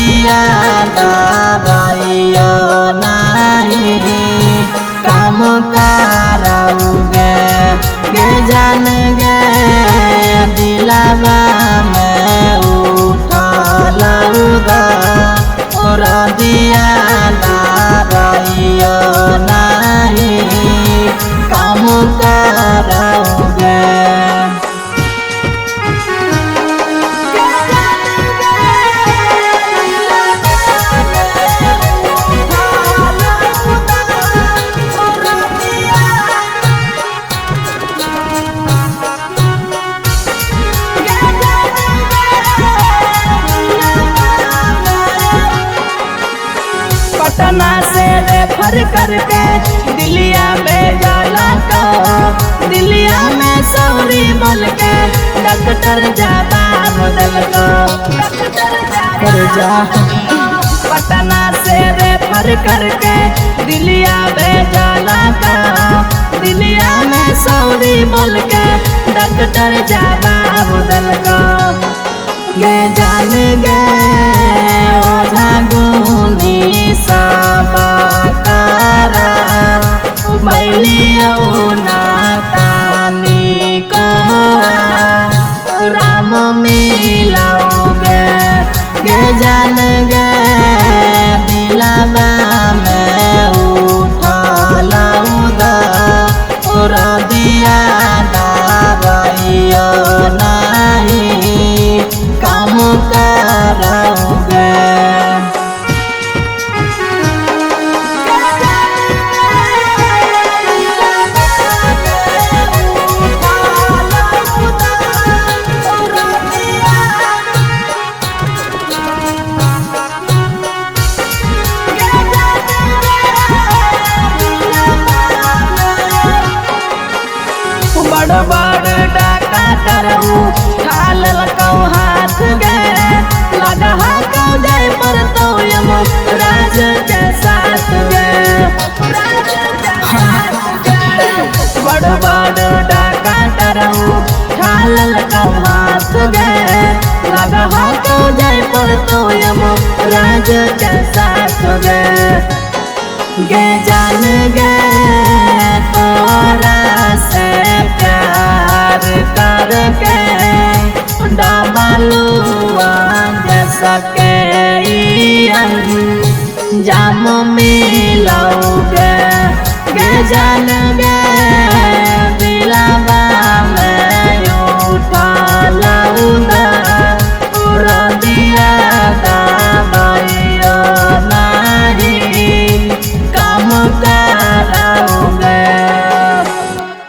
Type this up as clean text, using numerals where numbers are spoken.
दिया दबाइयो नहीं काम कराओगे गे जान गे दिलावा में उठा लूगा और दिया दबाइयो नहीं काम कराओगे। पटना से रेफर करके दिल्लिया में जाला को दिल्लिया में सौरी बोल के डॉक्टर जाता बदल को कर जा। पटना से रेफर करके दिल्लिया में जाला को दिल्लिया में सौरी बोल के डॉक्टर जाता बदल को गे जान गे ओझा गुनी सबा तारा बैलियो ना तानी को राम मिलाओगे गे जान गे दिलावा में उठा लूगा और दिया दबाइयो नहीं काम कराओगे। बड़ बड़ डाका करऊ ठाल लकौ हाथ गे लगा कौ जाय पर तो यम राज के साथ गे बड़ बड़ डाका करऊ ठाल लकौ हाथ गे लगा कौ जाय पर तो यम राज के साथ गे गे जान गे तोरा से प्यार करके डामलुआ सके जाम मिलाओगे गे जान गे